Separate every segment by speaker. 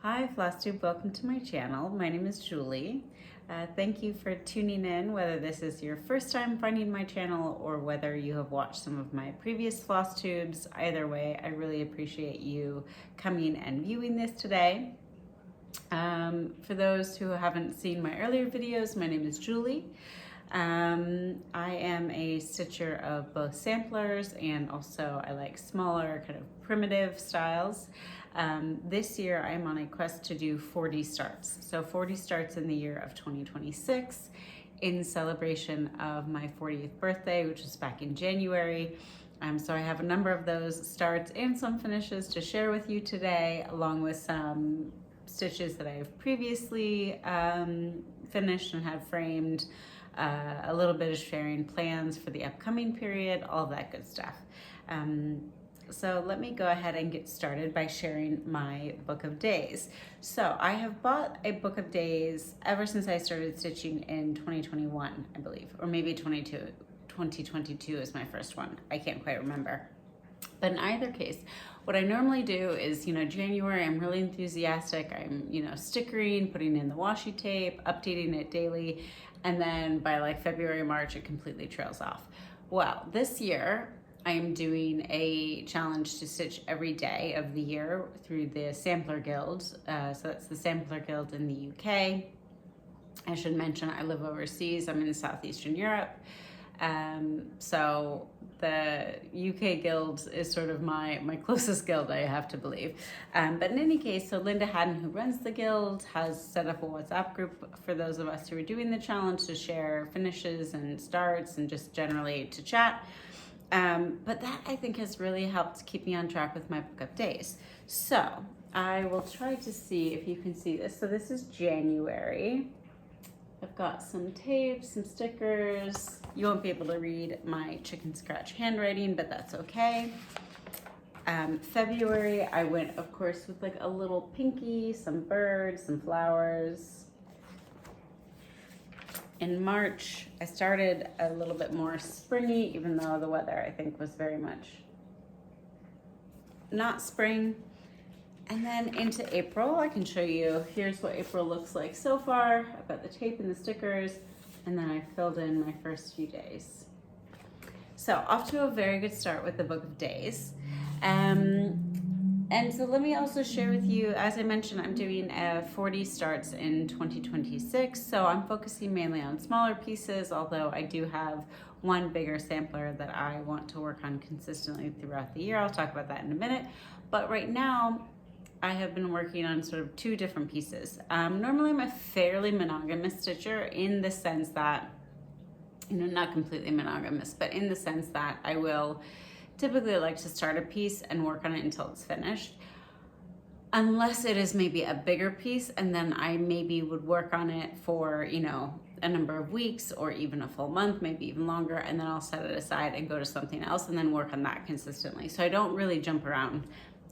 Speaker 1: Hi Flosstube, welcome to my channel. My name is Julie. Thank you for tuning in, whether this is your first time finding my channel or whether you have watched some of my previous Flosstubes. Either way, I really appreciate you coming and viewing this today. For those who haven't seen my earlier videos, my name is Julie. I am a stitcher of both samplers and also I like smaller kind of primitive styles. This year I'm on a quest to do 40 starts. So 40 starts in the year of 2026 in celebration of my 40th birthday, which was back in January. So I have a number of those starts and some finishes to share with you today, along with some stitches that I've previously finished and had framed, a little bit of sharing plans for the upcoming period, all of that good stuff. So let me go ahead and get started by sharing my book of days. So I have bought a book of days ever since I started stitching in 2021, I believe, or maybe 2022 is my first one. I can't quite remember. But in either case, what I normally do is, January, I'm really enthusiastic. I'm, stickering, putting in the washi tape, updating it daily. And then by like February, March, it completely trails off. Well, this year, I am doing a challenge to stitch every day of the year through the Sampler Guild. So that's the Sampler Guild in the UK. I should mention I live overseas. I'm in Southeastern Europe. So the UK guild is sort of my closest guild, I have to believe. But in any case, so Linda Haddon, who runs the guild, has set up a WhatsApp group for those of us who are doing the challenge to share finishes and starts and just generally to chat. But that I think has really helped keep me on track with my book of days. So I will try to see if you can see this. So this is January. I've got some tape, some stickers. You won't be able to read my chicken scratch handwriting, but that's okay. February, I went, of course, with like a little pinky, some birds, some flowers. In March, I started a little bit more springy, even though the weather, I think, was very much not spring. And then into April, I can show you, here's what April looks like so far. I've got the tape and the stickers, and then I filled in my first few days. So off to a very good start with the book of days. And so let me also share with you, as I mentioned, I'm doing 40 starts in 2026. So I'm focusing mainly on smaller pieces, although I do have one bigger sampler that I want to work on consistently throughout the year. I'll talk about that in a minute. But right now, I have been working on sort of two different pieces. Normally I'm a fairly monogamous stitcher in the sense that, not completely monogamous, but in the sense that I will typically like to start a piece and work on it until it's finished. Unless it is maybe a bigger piece, and then I maybe would work on it for, a number of weeks or even a full month, maybe even longer, and then I'll set it aside and go to something else and then work on that consistently. So I don't really jump around.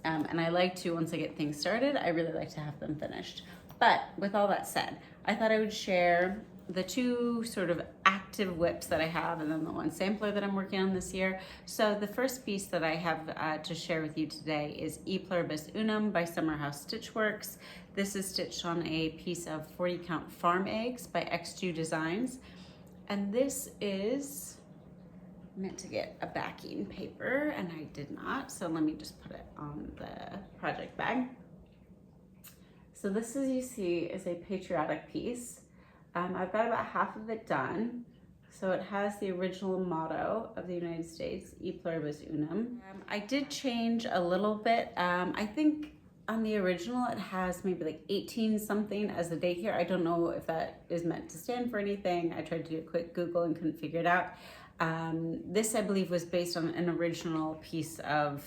Speaker 1: And I like to, once I get things started, I really like to have them finished. But with all that said, I thought I would share the two sort of active whips that I have and then the one sampler that I'm working on this year. So the first piece that I have to share with you today is E Pluribus Unum by Summerhouse Stitchworks. This is stitched on a piece of 40 count farm eggs by XG Designs. And this is meant to get a backing paper and I did not, so let me just put it on the project bag. So this, as you see, is a patriotic piece. I've got about half of it done. So it has the original motto of the United States, E Pluribus Unum. I did change a little bit. I think on the original it has maybe like 18 something as the date here. I don't know if that is meant to stand for anything. I tried to do a quick Google and couldn't figure it out. This, I believe, was based on an original piece of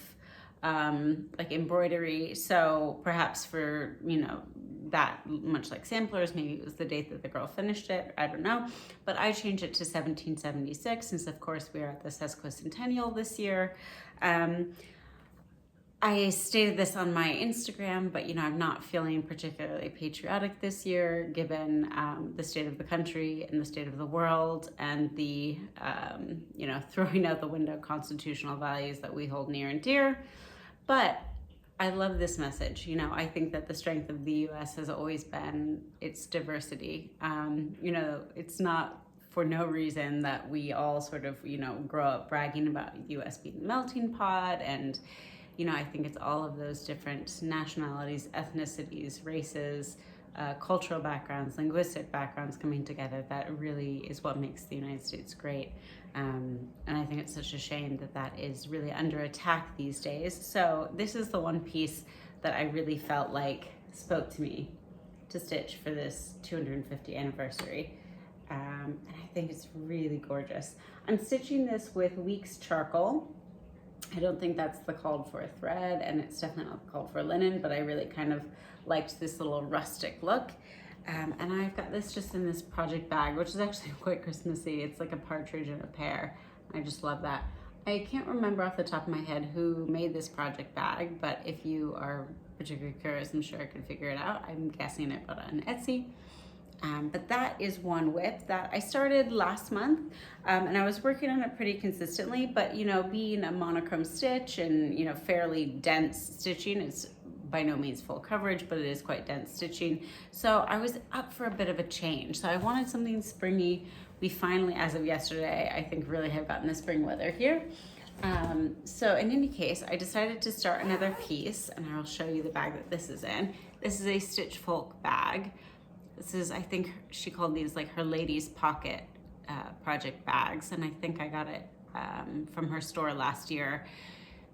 Speaker 1: like embroidery. So perhaps for, that much like samplers, maybe it was the date that the girl finished it. I don't know. But I changed it to 1776 since, of course, we are at the sesquicentennial this year. I stated this on my Instagram, but I'm not feeling particularly patriotic this year, given the state of the country and the state of the world and the, throwing out the window constitutional values that we hold near and dear. But I love this message. You know, I think that the strength of the US has always been its diversity. You know, it's not for no reason that we all sort of, you know, grow up bragging about US being the melting pot. And, you know, I think it's all of those different nationalities, ethnicities, races, cultural backgrounds, linguistic backgrounds coming together that really is what makes the United States great. And I think it's such a shame that that is really under attack these days. So this is the one piece that I really felt like spoke to me to stitch for this 250th anniversary. And I think it's really gorgeous. I'm stitching this with Weeks charcoal. I don't think that's the called for thread, and it's definitely not the called for linen, but I really kind of liked this little rustic look. And I've got this just in this project bag, which is actually quite Christmassy. It's like a partridge in a pear. I just love that. I can't remember off the top of my head who made this project bag, but if you are particularly curious, I'm sure I could figure it out. I'm guessing it bought it on Etsy. But that is one whip that I started last month, and I was working on it pretty consistently, but you know, being a monochrome stitch and, you know, fairly dense stitching, it's by no means full coverage, but it is quite dense stitching. So I was up for a bit of a change. So I wanted something springy. We finally, as of yesterday, I think really have gotten the spring weather here. So in any case, I decided to start another piece, and I'll show you the bag that this is in. This is a Stitch Folk bag. This is, I think she called these like her ladies pocket project bags, and I think I got it from her store last year.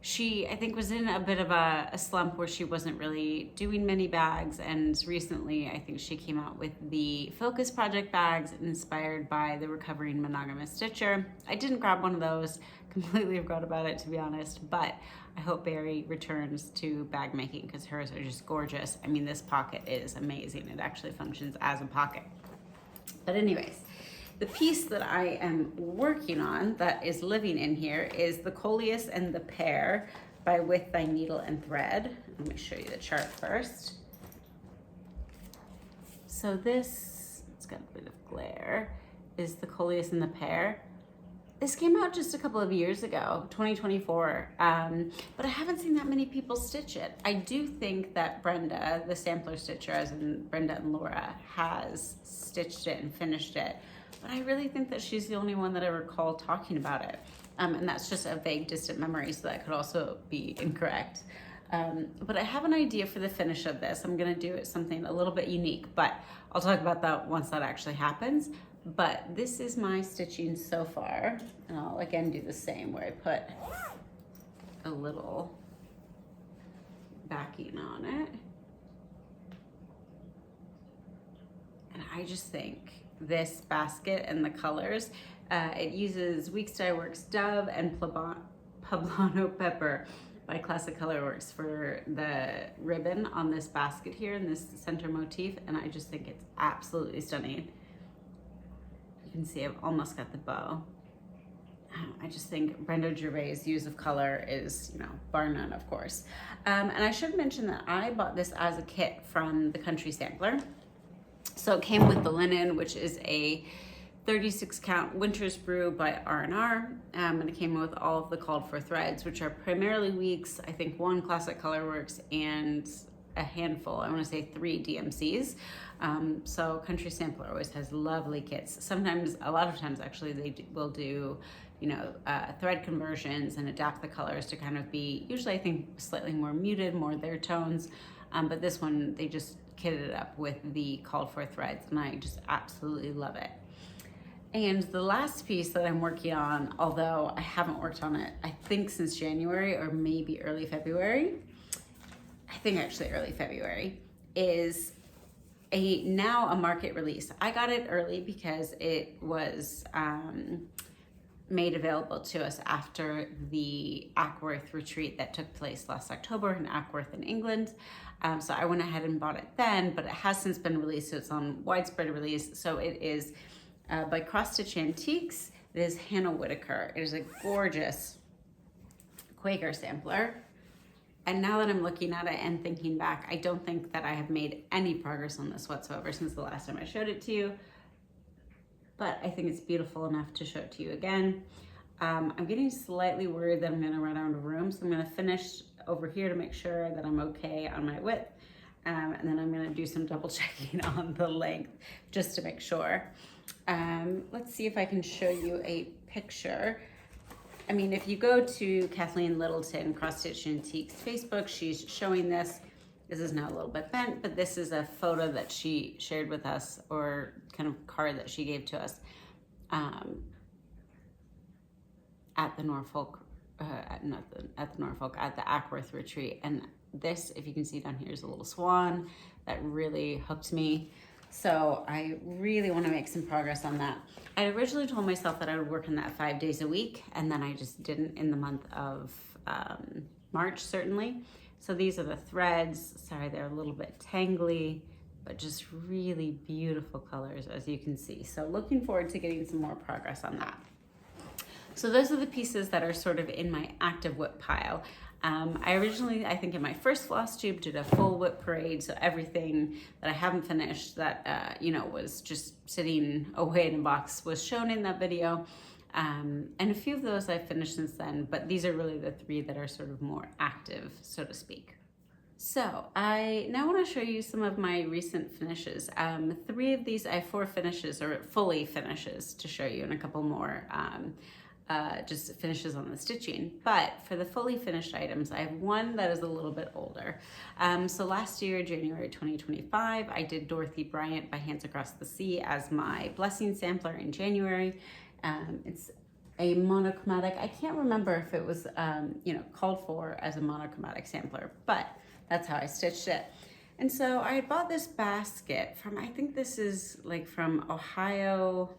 Speaker 1: She, I think, was in a bit of a slump where she wasn't really doing many bags, and recently I think she came out with the Focus project bags inspired by the recovering monogamous stitcher. I didn't grab one of those, completely forgot about it, to be honest, but I hope Barry returns to bag making because hers are just gorgeous. I mean, this pocket is amazing. It actually functions as a pocket. But anyways, the piece that I am working on that is living in here is the Coleus and the Pear by With Thy Needle and Thread. Let me show you the chart first. So this, it's got a bit of glare, is the Coleus and the Pear. This came out just a couple of years ago, 2024, but I haven't seen that many people stitch it. I do think that Brenda, the sampler stitcher, as in Brenda and Laura, has stitched it and finished it, but I really think that she's the only one that I recall talking about it, and that's just a vague, distant memory, so that could also be incorrect. But I have an idea for the finish of this. I'm gonna do it something a little bit unique, but I'll talk about that once that actually happens. But this is my stitching so far, and I'll again do the same where I put a little backing on it. And I just think this basket and the colors, it uses Weeks Dye Works Dove and Poblano Pepper by Classic Colorworks for the ribbon on this basket here in this center motif, and I just think it's absolutely stunning. You can see I've almost got the bow. I just think Brenda Gervais' use of color is, you know, bar none, of course. And I should mention that I bought this as a kit from the Country Sampler. So it came with the linen, which is a 36 count Winter's Brew by R&R, and it came with all of the called for threads, which are primarily Weeks, I think one Classic Colorworks, and a handful, I want to say 3 DMCs. So Country Sampler always has lovely kits. Sometimes, a lot of times actually, they will do, you know, thread conversions and adapt the colors to kind of be, usually I think slightly more muted, more their tones. But this one, they just kitted it up with the called for threads, and I just absolutely love it. And the last piece that I'm working on, although I haven't worked on it, I think since January or maybe early February, I think actually early February, is now a market release. I got it early because it was made available to us after the Ackworth retreat that took place last October in Ackworth in England. So I went ahead and bought it then, but it has since been released, so it's on widespread release. So it is by Cross Stitch Antiques. It is Hannah Whitaker. It is a gorgeous Quaker sampler. And now that I'm looking at it and thinking back, I don't think that I have made any progress on this whatsoever since the last time I showed it to you. But I think it's beautiful enough to show it to you again. I'm getting slightly worried that I'm gonna run out of room, so I'm gonna finish over here to make sure that I'm okay on my width. And then I'm gonna do some double checking on the length just to make sure. Let's see if I can show you a picture. I mean, if you go to Kathleen Littleton, Cross Stitch Antiques Facebook, she's showing this. This is now a little bit bent, but this is a photo that she shared with us, or kind of card that she gave to us at the Norfolk, at the Ackworth retreat. And this, if you can see down here, is a little swan that really hooked me. So I really want to make some progress on that. I originally told myself that I would work on that 5 days a week, and then I just didn't in the month of March, certainly. So these are the threads. Sorry, they're a little bit tangly, but just really beautiful colors, as you can see. So looking forward to getting some more progress on that. So those are the pieces that are sort of in my active whip pile. I originally, I think in my first Flosstube, did a full whip parade. So everything that I haven't finished that, you know, was just sitting away in a box was shown in that video. And a few of those I've finished since then, but these are really the 3 that are sort of more active, so to speak. So I now want to show you some of my recent finishes. 3 of these, I have 4 finishes, or fully finishes, to show you, and a couple more just finishes on the stitching. But for the fully finished items, I have one that is a little bit older. So last year, January 2025, I did Dorothy Bryant by Hands Across the Sea as my blessing sampler in January. It's a monochromatic. I can't remember if it was, you know, called for as a monochromatic sampler, but that's how I stitched it. And so I had bought this basket from, I think this is like from Ohio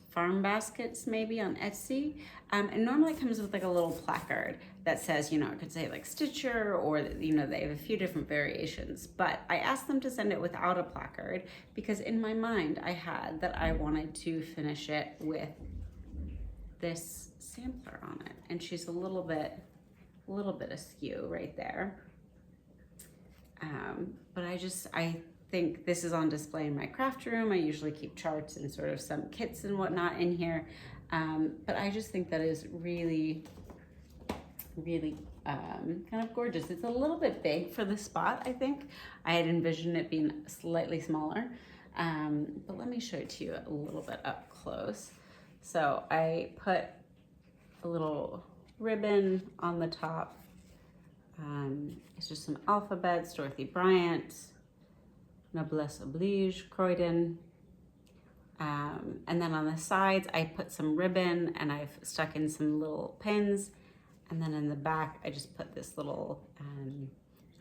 Speaker 1: Farm Baskets, maybe on Etsy. And normally it comes with like a little placard that says, you know, it could say like Stitcher, or, you know, they have a few different variations. But I asked them to send it without a placard because in my mind I had that I wanted to finish it with this sampler on it. And she's a little bit askew right there. But I think this is on display in my craft room. I usually keep charts and sort of some kits and whatnot in here. But I just think that is really, really kind of gorgeous. It's a little bit big for the spot, I think. I had envisioned it being slightly smaller. But let me show it to you a little bit up close. So I put a little ribbon on the top. It's just some alphabets, Dorothy Bryant, Noblesse Oblige, Croydon. And then on the sides, I put some ribbon and I've stuck in some little pins. And then in the back, I just put this little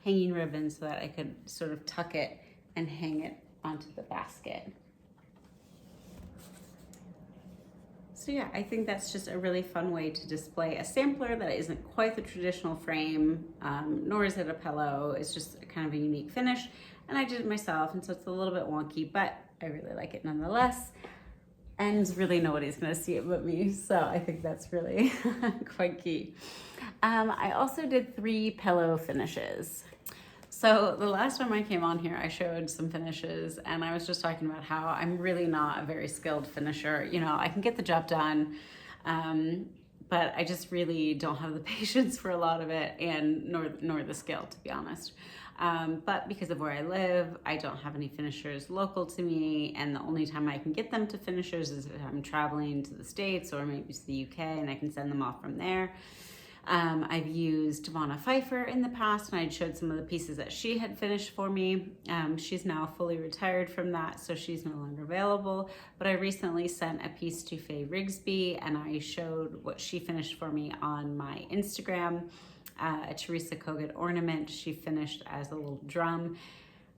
Speaker 1: hanging ribbon so that I could sort of tuck it and hang it onto the basket. So yeah, I think that's just a really fun way to display a sampler that isn't quite the traditional frame, nor is it a pillow. It's just kind of a unique finish. And I did it myself, and so it's a little bit wonky, but I really like it nonetheless. And really nobody's gonna see it but me, so I think that's really quite key. I also did 3 pillow finishes. So the last time I came on here, I showed some finishes, and I was just talking about how I'm really not a very skilled finisher. You know, I can get the job done, but I just really don't have the patience for a lot of it, and nor the skill, to be honest. But because of where I live, I don't have any finishers local to me, and the only time I can get them to finishers is if I'm traveling to the States or maybe to the UK, and I can send them off from there. I've used Devonna Pfeiffer in the past, and I showed some of the pieces that she had finished for me. She's now fully retired from that, so she's no longer available. But I recently sent a piece to Faye Rigsby, and I showed what she finished for me on my Instagram. A Teresa Kogut ornament she finished as a little drum.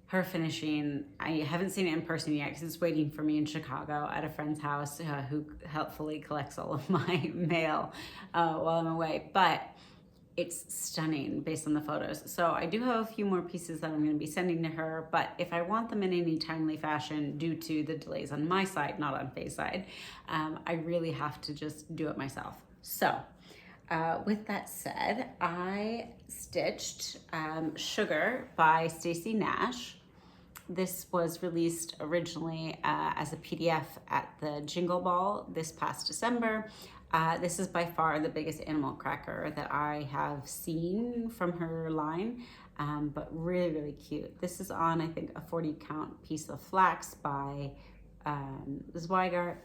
Speaker 1: Her finishing, I haven't seen it in person yet because it's waiting for me in Chicago at a friend's house who helpfully collects all of my mail while I'm away. But it's stunning based on the photos. So I do have a few more pieces that I'm going to be sending to her, but if I want them in any timely fashion due to the delays on my side, not on Faye's side, I really have to just do it myself. So with that said, I stitched Sugar by Stacey Nash. This was released originally as a PDF at the Jingle Ball this past December. This is by far the biggest animal cracker that I have seen from her line, but really, really cute. This is on, I think, a 40 count piece of flax by Zweigart.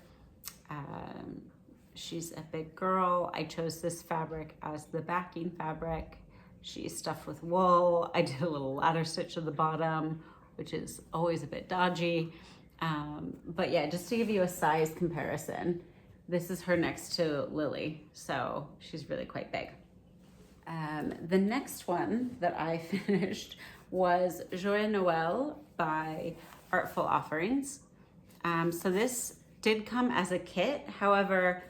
Speaker 1: She's a big girl. I chose this fabric as the backing fabric. She's stuffed with wool. I did a little ladder stitch at the bottom, which is always a bit dodgy. But yeah, just to give you a size comparison, this is her next to Lily, so she's really quite big. The next one that I finished was Joyeux Noël by Artful Offerings. So this did come as a kit. However,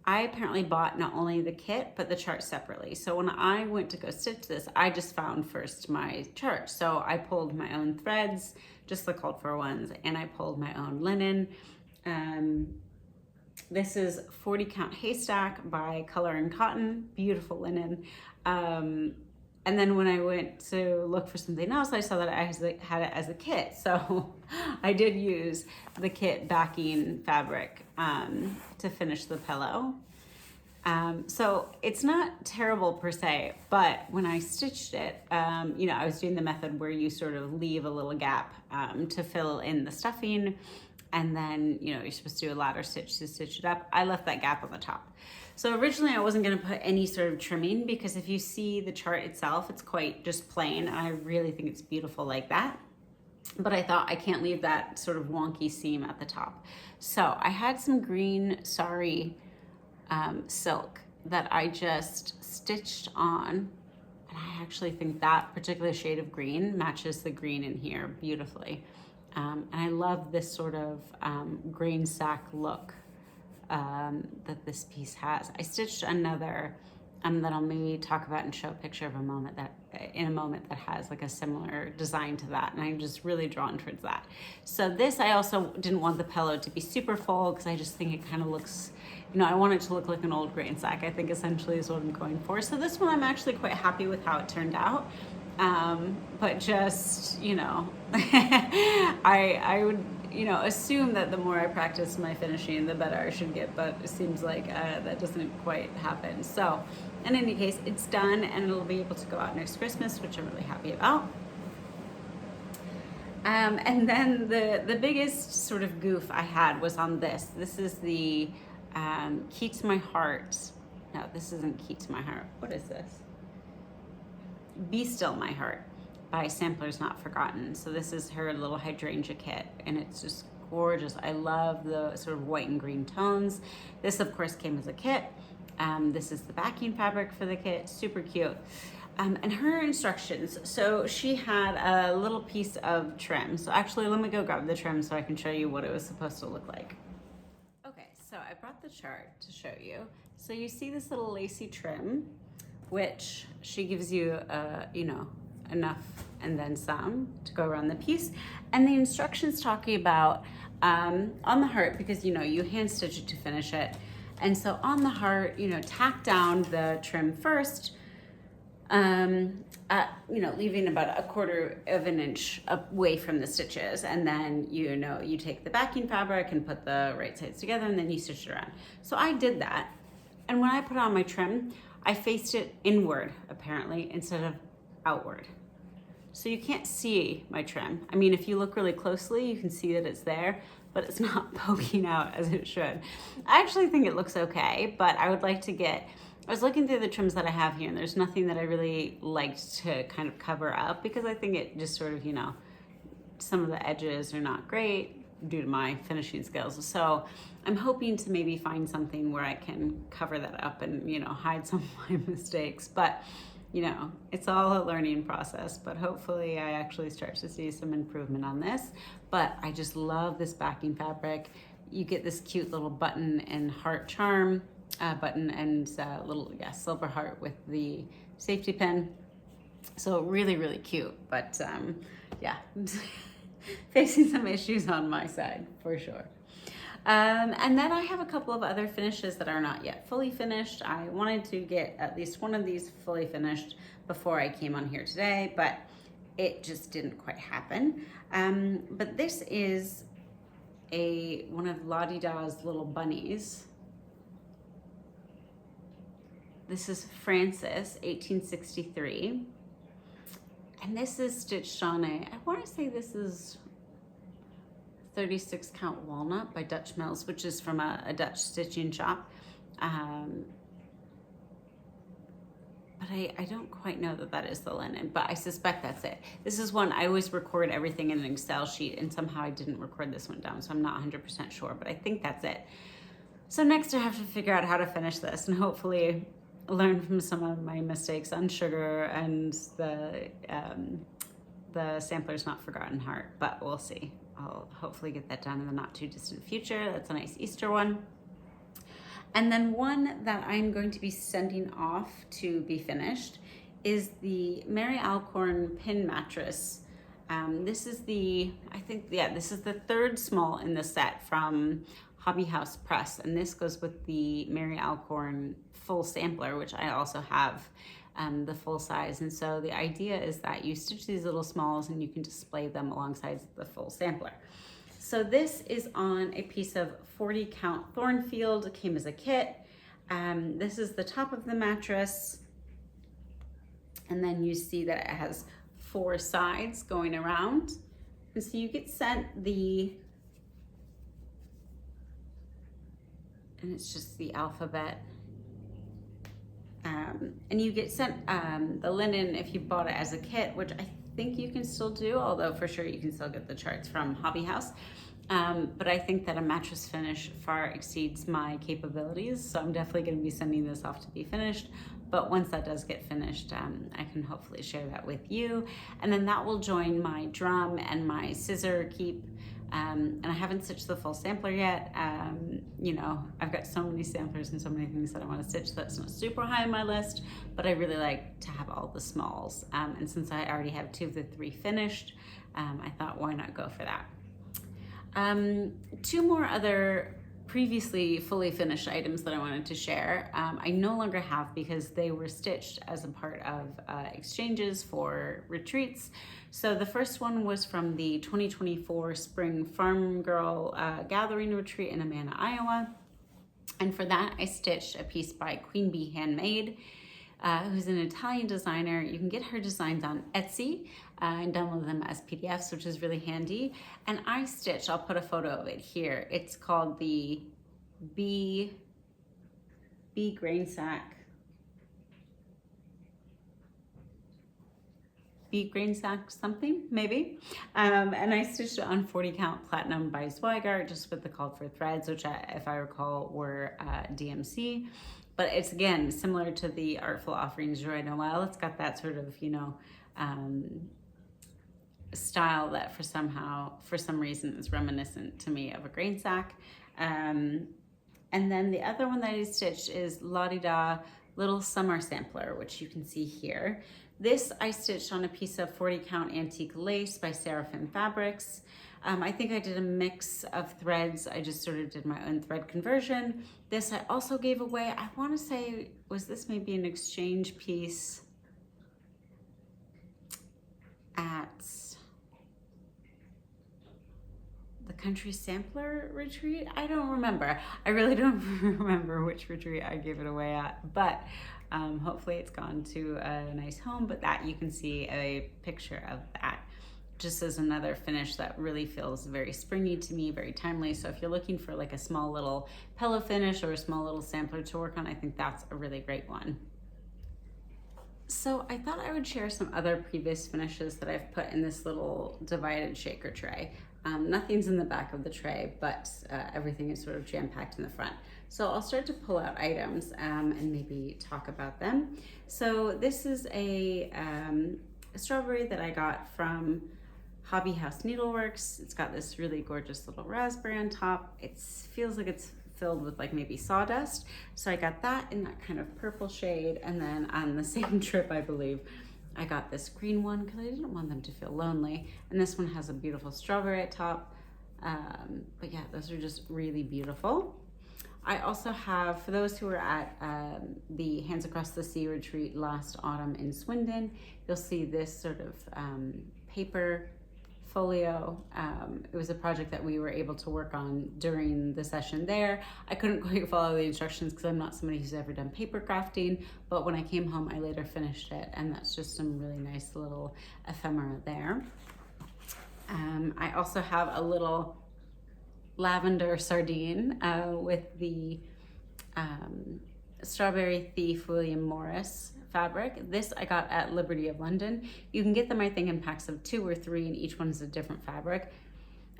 Speaker 1: I apparently bought not only the kit, but the chart separately. So when I went to go stitch this, I just found first my chart. So I pulled my own threads, just the called for ones, and I pulled my own linen. This is 40 count haystack by Color and Cotton, beautiful linen. And then when I went to look for something else, I saw that I had it as a kit. So I did use the kit backing fabric to finish the pillow. So it's not terrible per se, but when I stitched it, you know, I was doing the method where you sort of leave a little gap to fill in the stuffing. And then, you know, you're supposed to do a ladder stitch to stitch it up. I left that gap on the top. So originally I wasn't gonna put any sort of trimming, because if you see the chart itself, it's quite just plain. And I really think it's beautiful like that. But I thought I can't leave that sort of wonky seam at the top. So I had some green sari silk that I just stitched on. And I actually think that particular shade of green matches the green in here beautifully. And I love this sort of grain sack look that this piece has. I stitched another that I'll maybe talk about and show a picture of in a moment that has like a similar design to that, and I'm just really drawn towards that. So this, I also didn't want the pillow to be super full, because I just think it kind of looks, you know, I want it to look like an old grain sack, I think essentially is what I'm going for. So this one I'm actually quite happy with how it turned out. But just, you know, I would, you know, assume that the more I practice my finishing, the better I should get, but it seems like that doesn't quite happen. So in any case, it's done, and it'll be able to go out next Christmas, which I'm really happy about. And then the biggest sort of goof I had was on this. This is the Key to My Heart. No, this isn't Key to My Heart. What is this? Be Still My Heart by Samplers Not Forgotten. So this is her little hydrangea kit, and it's just gorgeous. I love the sort of white and green tones. This of course came as a kit. This is the backing fabric for the kit, super cute. And her instructions, so she had a little piece of trim. So actually let me go grab the trim so I can show you what it was supposed to look like. Okay, so I brought the chart to show you. So you see this little lacy trim, which she gives you, you know, enough and then some to go around the piece. And the instructions talking about on the heart, because, you know, you hand stitch it to finish it. And so on the heart, you know, tack down the trim first, you know, leaving about 1/4 of an inch away from the stitches. And then, you know, you take the backing fabric and put the right sides together, and then you stitch it around. So I did that. And when I put on my trim, I faced it inward, apparently, instead of outward. So you can't see my trim. I mean, if you look really closely, you can see that it's there, but it's not poking out as it should. I actually think it looks okay, but I would like to get, I was looking through the trims that I have here, and there's nothing that I really liked to kind of cover up, because I think it just sort of, you know, some of the edges are not great due to my finishing skills. So I'm hoping to maybe find something where I can cover that up and, you know, hide some of my mistakes. But, you know, it's all a learning process, but hopefully I actually start to see some improvement on this. But I just love this backing fabric. You get this cute little button and heart charm, button and little, yeah, silver heart with the safety pin. So really, really cute, but yeah, facing some issues on my side for sure. And then I have a couple of other finishes that are not yet fully finished. I wanted to get at least one of these fully finished before I came on here today, but it just didn't quite happen. But this is one of La-Di-Da's little bunnies. This is Francis, 1863. And this is stitched on I want to say this is 36 count walnut by Dutch Mills, which is from a Dutch stitching shop. But I don't quite know that is the linen, but I suspect that's it. This is one, I always record everything in an Excel sheet, and somehow I didn't record this one down, so I'm not 100% sure, but I think that's it. So next I have to figure out how to finish this and hopefully learn from some of my mistakes on sugar and the Sampler's Not Forgotten Heart, but we'll see. I'll hopefully get that done in the not too distant future. That's a nice Easter one. And then one that I'm going to be sending off to be finished is the Mary Alcorn pin mattress. This is this is the third small in the set from Hobby House Press, and this goes with the Mary Alcorn full sampler, which I also have the full size. And so the idea is that you stitch these little smalls and you can display them alongside the full sampler. So this is on a piece of 40 count Thornfield. It came as a kit. This is the top of the mattress. And then you see that it has 4 sides going around. And so you get sent and it's just the alphabet. And you get sent the linen if you bought it as a kit, which I think you can still do, although for sure you can still get the charts from Hobby House. But I think that a mattress finish far exceeds my capabilities, so I'm definitely going to be sending this off to be finished. But once that does get finished, I can hopefully share that with you. And then that will join my drum and my scissor keep. And I haven't stitched the full sampler yet. You know, I've got so many samplers and so many things that I want to stitch that's not super high on my list, but I really like to have all the smalls. And since I already have 2 of the 3 finished, I thought, why not go for that? 2 more other previously fully finished items that I wanted to share. I no longer have because they were stitched as a part of exchanges for retreats. So the first one was from the 2024 Spring Farm Girl Gathering Retreat in Amana, Iowa. And for that, I stitched a piece by Queen Bee Handmade, who's an Italian designer. You can get her designs on Etsy and download them as PDFs, which is really handy. And I stitched, I'll put a photo of it here. It's called the Bee Grain Sack something, maybe. And I stitched it on 40 count platinum by Zweigart, just with the called for threads, which if I recall were DMC. But it's, again, similar to the Artful Offerings Joy Noel. It's got that sort of, you know, style that for some reason is reminiscent to me of a grain sack. And then the other one that I stitched is La Di Da Little Summer Sampler, which you can see here. This I stitched on a piece of 40 count antique lace by Seraphim Fabrics. I think I did a mix of threads. I just sort of did my own thread conversion. This I also gave away. I want to say, was this maybe an exchange piece at the Country Sampler Retreat? I don't remember. I really don't remember which retreat I gave it away at, but hopefully it's gone to a nice home. But that, you can see a picture of that, just as another finish that really feels very springy to me, very timely. So if you're looking for like a small little pillow finish or a small little sampler to work on, I think that's a really great one. So I thought I would share some other previous finishes that I've put in this little divided shaker tray. Nothing's in the back of the tray, but everything is sort of jam-packed in the front. So I'll start to pull out items and maybe talk about them. So this is a strawberry that I got from Hobby House Needleworks. It's got this really gorgeous little raspberry on top. It feels like it's filled with like maybe sawdust. So I got that in that kind of purple shade. And then on the same trip, I believe, I got this green one because I didn't want them to feel lonely. And this one has a beautiful strawberry at top. But yeah, those are just really beautiful. I also have, for those who were at the Hands Across the Sea retreat last autumn in Swindon, you'll see this sort of paper folio. It was a project that we were able to work on during the session there. I couldn't quite follow the instructions because I'm not somebody who's ever done paper crafting, but when I came home, I later finished it, and that's just some really nice little ephemera there. I also have a little lavender sardine with the Strawberry Thief William Morris fabric. This I got at Liberty of London. You can get them, I think, in packs of 2 or 3, and each one is a different fabric.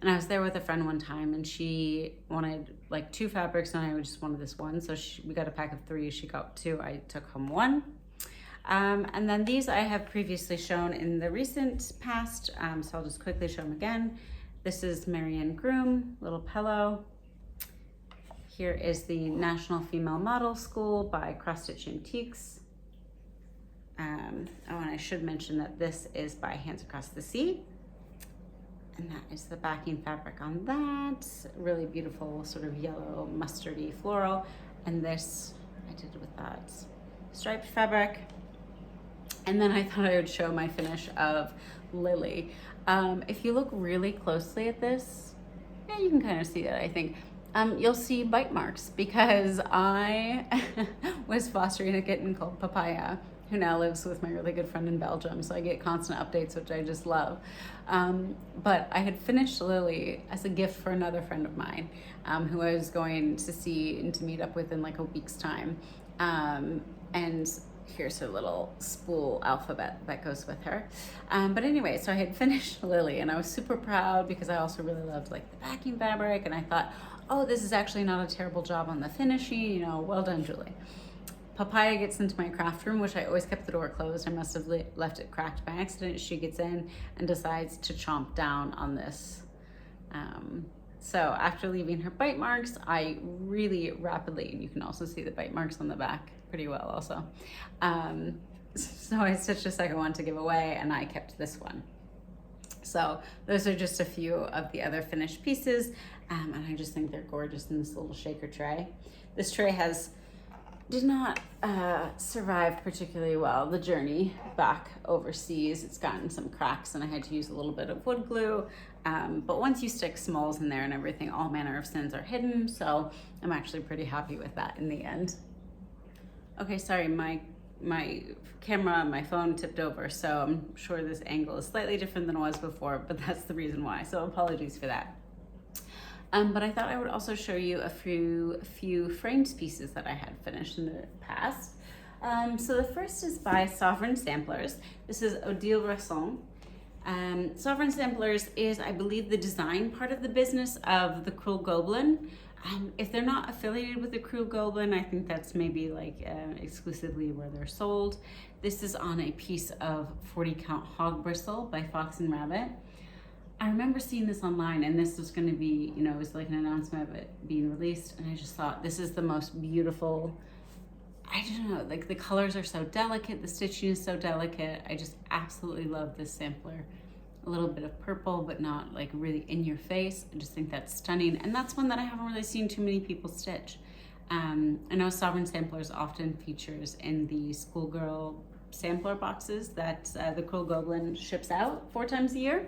Speaker 1: And I was there with a friend one time, and she wanted like 2 fabrics, and I just wanted this one. So we got a pack of 3. She got 2. I took home 1. And then these I have previously shown in the recent past, so I'll just quickly show them again. This is Marianne Groom, little pillow. Here is the National Female Model School by Cross Stitch Antiques. And I should mention that this is by Hands Across the Sea. And that is the backing fabric on that. Really beautiful sort of yellow mustardy floral. And this I did with that striped fabric. And then I thought I would show my finish of Lily. If you look really closely at this, yeah, you can kind of see it, I think. You'll see bite marks because I was fostering a kitten called Papaya, who now lives with my really good friend in Belgium. So I get constant updates, which I just love. But I had finished Lily as a gift for another friend of mine, who I was going to see and to meet up with in like a week's time. And here's her little spool alphabet that goes with her. But anyway, so I had finished Lily, and I was super proud because I also really loved like the backing fabric, and I thought, oh, this is actually not a terrible job on the finishing, you know, well done, Julie. Papaya gets into my craft room, which I always kept the door closed. I must have left it cracked by accident. She gets in and decides to chomp down on this. So after leaving her bite marks, I really rapidly, and you can also see the bite marks on the back pretty well also. So I stitched a second one to give away, and I kept this one. So those are just a few of the other finished pieces, and I just think they're gorgeous in this little shaker tray. This tray did not survive particularly well the journey back overseas. It's gotten some cracks, and I had to use a little bit of wood glue. But once you stick smalls in there and everything, all manner of sins are hidden. So I'm actually pretty happy with that in the end. Okay, sorry, my camera, my phone tipped over, so I'm sure this angle is slightly different than it was before, but that's the reason why, so apologies for that. But I thought I would also show you a few framed pieces that I had finished in the past. So the first is by Sovereign Samplers. This is Odile Bresson. Sovereign Samplers is, I believe, the design part of the business of the Cruel Goblin. If they're not affiliated with the Cruel Goblin, I think that's maybe like exclusively where they're sold. This is on a piece of 40 count hog bristle by Fox and Rabbit. I remember seeing this online, and this was going to be, you know, it was like an announcement of it being released, and I just thought this is the most beautiful. I don't know, like the colors are so delicate, the stitching is so delicate. I just absolutely love this sampler. A little bit of purple, but not like really in your face. I just think that's stunning, and that's one that I haven't really seen too many people stitch. I know Sovereign Samplers often features in the schoolgirl sampler boxes that the Cruel Goblin ships out 4 times a year.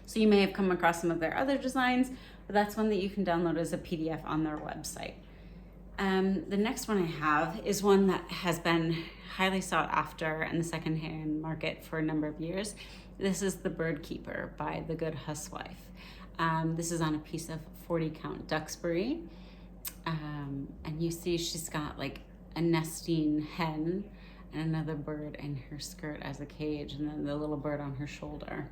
Speaker 1: So you may have come across some of their other designs, but that's one that you can download as a PDF on their website. The next one I have is one that has been highly sought after in the secondhand market for a number of years. This is the Birdkeeper by the Goode Huswife. This is on a piece of 40 count Duxbury. And you see she's got like a nesting hen and another bird in her skirt as a cage, and then the little bird on her shoulder.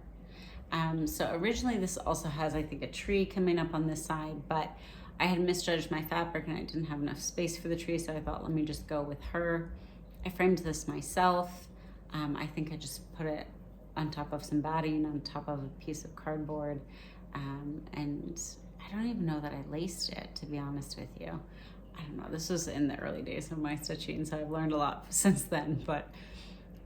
Speaker 1: So originally this also has, I think, a tree coming up on this side, but I had misjudged my fabric and I didn't have enough space for the tree, so I thought, let me just go with her. I framed this myself. I think I just put it on top of some batting, on top of a piece of cardboard, and I don't even know that I laced it, to be honest with you. I don't know, this was in the early days of my stitching, so I've learned a lot since then, but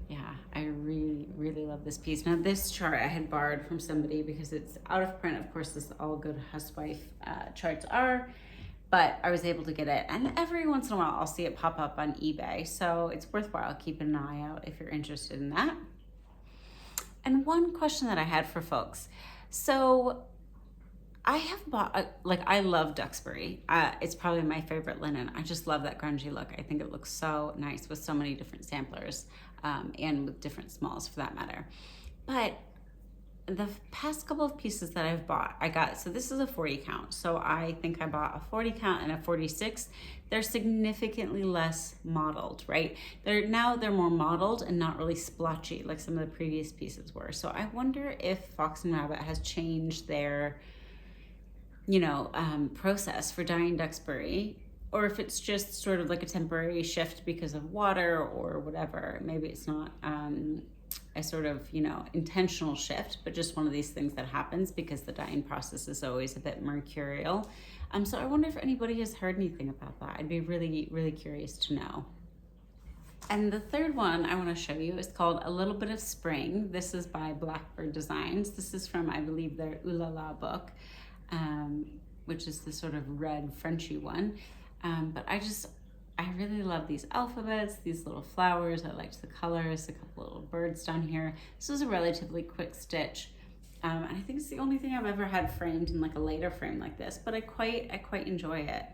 Speaker 1: yeah, I really, really love this piece. Now this chart I had borrowed from somebody because it's out of print. Of course, this all Goode Huswife charts are, but I was able to get it. And every once in a while, I'll see it pop up on eBay. So it's worthwhile keeping an eye out if you're interested in that. And one question that I had for folks. So I have bought, I love Duxbury. It's probably my favorite linen. I just love that grungy look. I think it looks so nice with so many different samplers and with different smalls for that matter. But the past couple of pieces that I've bought, so this is a 40 count. So I think I bought a 40 count and a 46. They're significantly less modeled, right? They're more modeled and not really splotchy like some of the previous pieces were. So I wonder if Fox and Rabbit has changed their, process for dyeing Duxbury, or if it's just sort of like a temporary shift because of water or whatever. Maybe it's not a sort of, intentional shift, but just one of these things that happens because the dyeing process is always a bit mercurial. So I wonder if anybody has heard anything about that. I'd be really, really curious to know. And the third one I want to show you is called A Little Bit of Spring. This is by Blackbird Designs. This is from, I believe, their Ooh La La book, which is the sort of red Frenchy one. But I really love these alphabets, these little flowers. I liked the colors, a couple little birds down here. This was a relatively quick stitch. And I think it's the only thing I've ever had framed in like a later frame like this, but I quite enjoy it.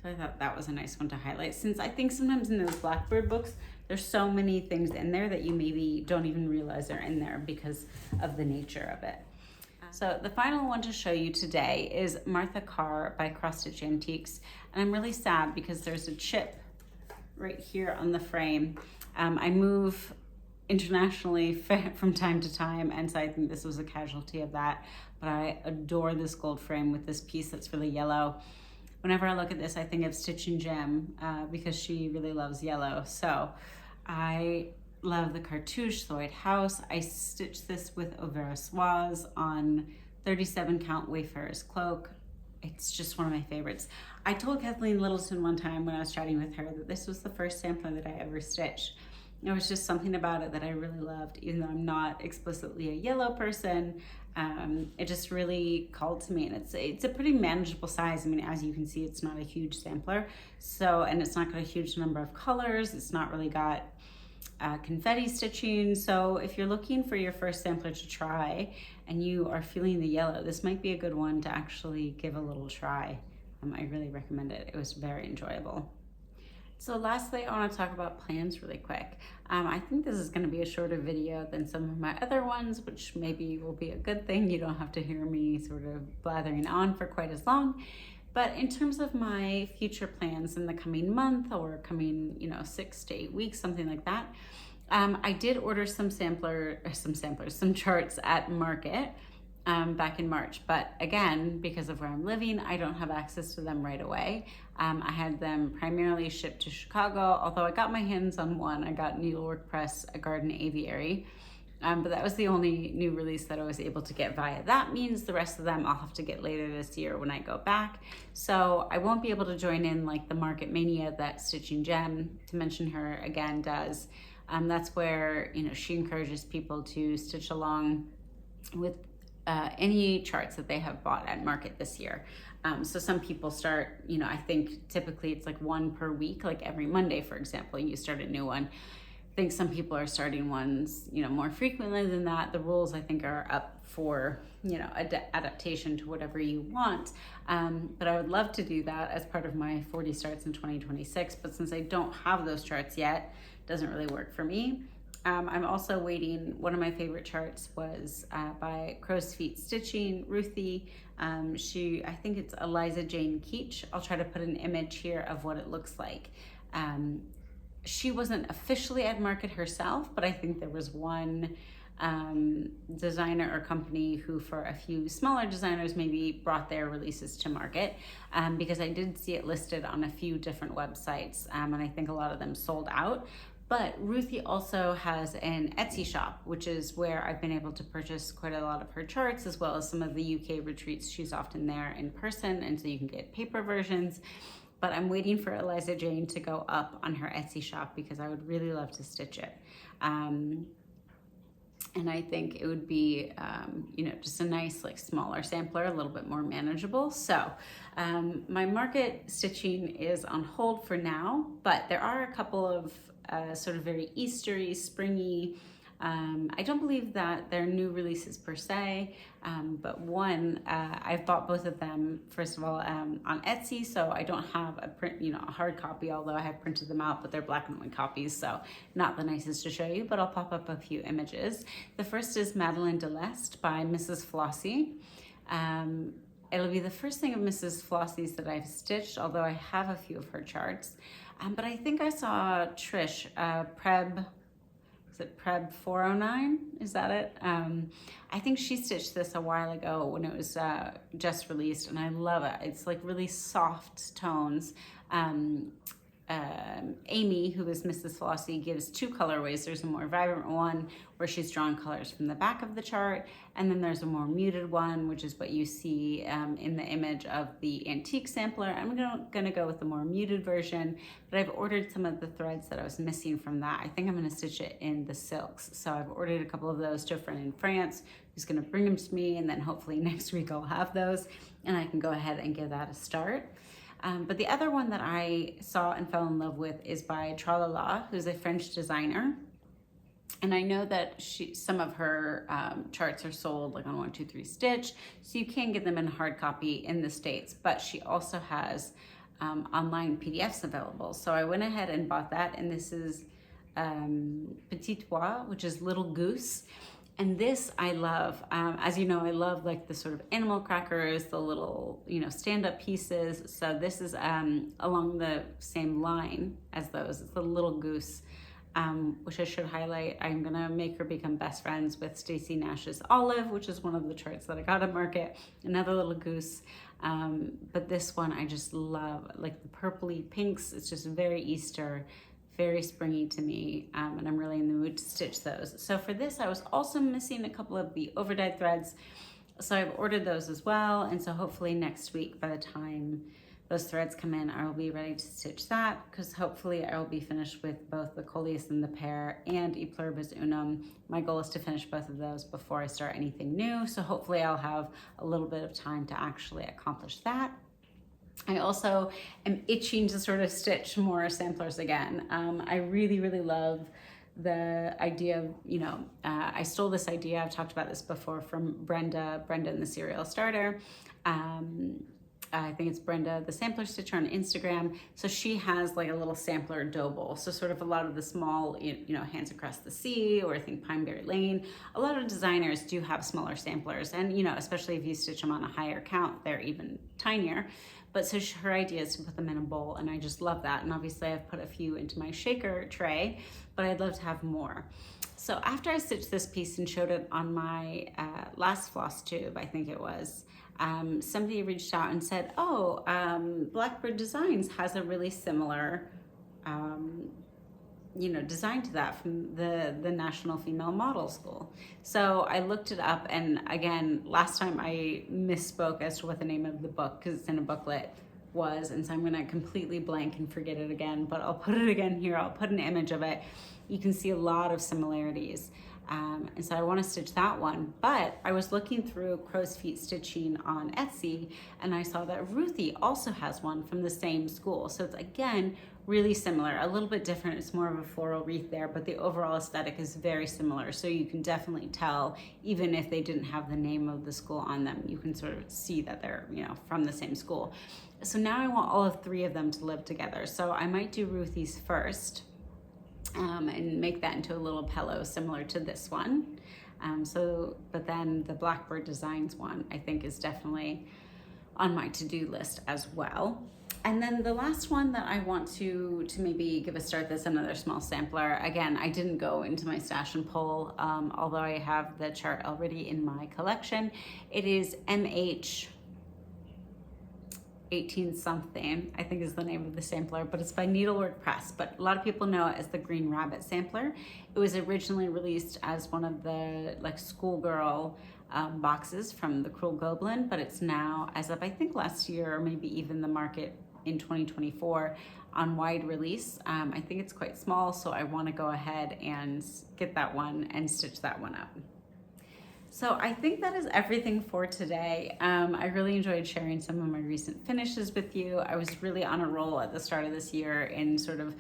Speaker 1: So I thought that was a nice one to highlight, since I think sometimes in those Blackbird books, there's so many things in there that you maybe don't even realize are in there because of the nature of it. So the final one to show you today is Martha Carr by Cross Stitch Antiques. And I'm really sad because there's a chip right here on the frame. I move internationally from time to time, and so I think this was a casualty of that. But I adore this gold frame with this piece that's really yellow. Whenever I look at this, I think of Stitch and Gem because she really loves yellow. So I love the cartouche, the White House. I stitched this with Auvera on 37 count Wayfarer's Cloak. It's just one of my favorites. I told Kathleen Littleton one time when I was chatting with her that this was the first sampler that I ever stitched. There was just something about it that I really loved, even though I'm not explicitly a yellow person. It just really called to me, and it's a pretty manageable size. I mean, as you can see, it's not a huge sampler. And it's not got a huge number of colors. It's not really got confetti stitching. So if you're looking for your first sampler to try and you are feeling the yellow, this might be a good one to actually give a little try. I really recommend it. It was very enjoyable. So lastly, I want to talk about plans really quick. I think this is going to be a shorter video than some of my other ones, which maybe will be a good thing. You don't have to hear me sort of blathering on for quite as long. But in terms of my future plans in the coming month or coming, 6 to 8 weeks, something like that, I did order some charts at Market back in March. But again, because of where I'm living, I don't have access to them right away. I had them primarily shipped to Chicago, although I got my hands on one. I got Needlework Press, a garden aviary. But that was the only new release that I was able to get via that means. The rest of them I'll have to get later this year when I go back. So I won't be able to join in like the Market Mania that Stitching Gem, to mention her again, does. That's where, she encourages people to stitch along with any charts that they have bought at Market this year. So some people start, I think typically it's like one per week, like every Monday, for example, you start a new one. I think some people are starting ones, more frequently than that. The rules, I think, are up for, adaptation to whatever you want. But I would love to do that as part of my 40 starts in 2026. But since I don't have those charts yet, it doesn't really work for me. I'm also waiting. One of my favorite charts was by Crow's Feet Stitching, Ruthie. I think it's Eliza Jane Keach. I'll try to put an image here of what it looks like. She wasn't officially at Market herself, but I think there was one designer or company who, for a few smaller designers, maybe brought their releases to Market, because I did see it listed on a few different websites, and I think a lot of them sold out. But Ruthie also has an Etsy shop, which is where I've been able to purchase quite a lot of her charts, as well as some of the UK retreats. She's often there in person, and so you can get paper versions. But I'm waiting for Eliza Jane to go up on her Etsy shop because I would really love to stitch it. And I think it would be, just a nice, like, smaller sampler, a little bit more manageable. So my Market stitching is on hold for now, but there are a couple of sort of very Eastery, springy I don't believe that they're new releases per se, but one, I've bought both of them, first of all, on Etsy, so I don't have a print, a hard copy, although I have printed them out, but they're black and white copies, so not the nicest to show you, but I'll pop up a few images. The first is Madeleine de l'Est by Mrs. Flossie. It'll be the first thing of Mrs. Flossie's that I've stitched, although I have a few of her charts. But I think I saw Trish, is it Preb 409? Is that it? I think she stitched this a while ago when it was just released, and I love it. It's like really soft tones. Amy, who is Mrs. Flossie, gives two colorways. There's a more vibrant one where she's drawn colors from the back of the chart, and then there's a more muted one, which is what you see in the image of the antique sampler. I'm gonna go with the more muted version, but I've ordered some of the threads that I was missing from that. I think I'm gonna stitch it in the silks. So I've ordered a couple of those to a friend in France who's gonna bring them to me, and then hopefully next week I'll have those, and I can go ahead and give that a start. But the other one that I saw and fell in love with is by Tralala, who's a French designer. And I know that some of her charts are sold like on 1-2-3 Stitch, so you can get them in hard copy in the States, but she also has online PDFs available. So I went ahead and bought that, and this is Petit Oie, which is Little Goose. And this I love. As you know, I love like the sort of animal crackers, the little, stand-up pieces. So this is along the same line as those. It's the Little Goose, which I should highlight. I'm gonna make her become best friends with Stacey Nash's Olive, which is one of the charts that I got at Market, another Little Goose. But this one I just love, like the purpley pinks. It's just very Easter, very springy to me, and I'm really in the mood to stitch those. So for this, I was also missing a couple of the overdyed threads, so I've ordered those as well, and so hopefully next week, by the time those threads come in, I will be ready to stitch that, because hopefully I will be finished with both the Coleus and the Pear and E Pluribus Unum. My goal is to finish both of those before I start anything new, so hopefully I'll have a little bit of time to actually accomplish that. I also am itching to sort of stitch more samplers again. I really, really love the idea of, I stole this idea, I've talked about this before, from Brenda and the Serial Starter. I think it's Brenda, the sampler stitcher on Instagram. So she has like a little sampler dough bowl. So sort of a lot of the small, Hands Across the Sea, or I think Pineberry Lane. A lot of designers do have smaller samplers, and especially if you stitch them on a higher count, they're even tinier. But so her idea is to put them in a bowl, and I just love that. And obviously I've put a few into my shaker tray, but I'd love to have more. So after I stitched this piece and showed it on my last Flosstube, I think it was, somebody reached out and said, Blackbird Designs has a really similar design to that from the National Female Model School. So I looked it up, and again, last time I misspoke as to what the name of the book, because it's in a booklet, was, and so I'm gonna completely blank and forget it again, but I'll put it again here. I'll put an image of it. You can see a lot of similarities. And so I want to stitch that one, but I was looking through crow's feet stitching on Etsy, and I saw that Ruthie also has one from the same school. So it's again really similar, a little bit different. It's more of a floral wreath there, but the overall aesthetic is very similar. So you can definitely tell, even if they didn't have the name of the school on them, you can sort of see that they're from the same school. So now I want all of three of them to live together. So I might do Ruthie's first. And make that into a little pillow similar to this one. But then the Blackbird Designs one, I think, is definitely on my to-do list as well. And then the last one that I want to maybe give a start, that's another small sampler. Again, I didn't go into my stash and pull, although I have the chart already in my collection. It is MH 18 something, I think is the name of the sampler, but it's by Needlework Press, but a lot of people know it as the Green Rabbit sampler. It was originally released as one of the schoolgirl boxes from the Cruel Goblin, but it's now, as of I think last year, or maybe even the market in 2024, on wide release. I think it's quite small, so I want to go ahead and get that one and stitch that one up. So I think that is everything for today. I really enjoyed sharing some of my recent finishes with you. I was really on a roll at the start of this year in sort of,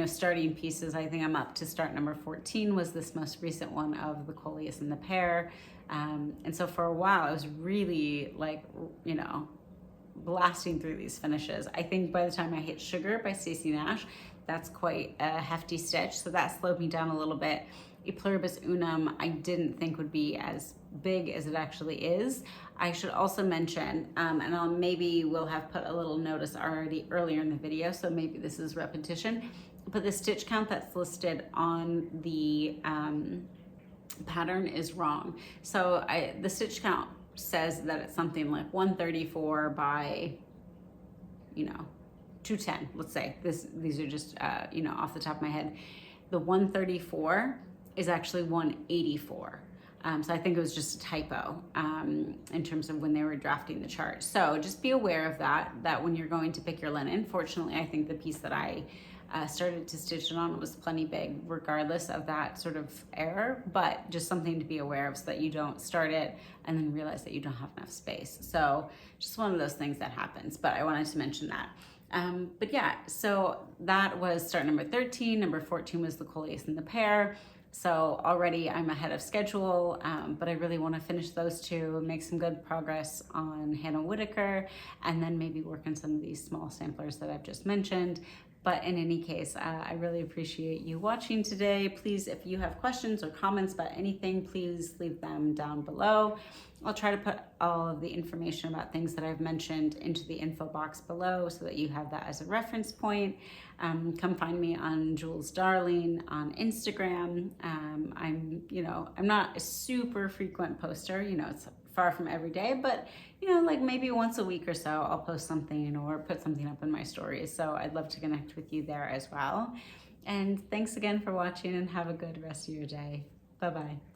Speaker 1: starting pieces. I think I'm up to start number 14 was this most recent one of the Coleus and the Pear. And so for a while I was really like, blasting through these finishes. I think by the time I hit Sugar by Stacey Nash, that's quite a hefty stitch. So that slowed me down a little bit. A Pluribus Unum I didn't think would be as big as it actually is. I should also mention, and maybe we'll have put a little notice already earlier in the video, so maybe this is repetition, but the stitch count that's listed on the pattern is wrong. So the stitch count says that it's something like 134 by, 210, let's say. These are just, off the top of my head. The 134 is actually 184. So I think it was just a typo in terms of when they were drafting the chart. So just be aware of that when you're going to pick your linen. Fortunately, I think the piece that I started to stitch it on was plenty big regardless of that sort of error, but just something to be aware of so that you don't start it and then realize that you don't have enough space. So just one of those things that happens, but I wanted to mention that. But yeah, so that was start number 13. Number 14 was the Coleus and the Pear. So already I'm ahead of schedule, but I really want to finish those two, make some good progress on Hannah Whitaker, and then maybe work on some of these small samplers that I've just mentioned. But in any case, I really appreciate you watching today. Please, if you have questions or comments about anything, please leave them down below. I'll try to put all of the information about things that I've mentioned into the info box below so that you have that as a reference point. Come find me on Jules Darling on Instagram. I'm not a super frequent poster, it's far from every day, but like maybe once a week or so, I'll post something or put something up in my stories. So I'd love to connect with you there as well. And thanks again for watching and have a good rest of your day. Bye-bye.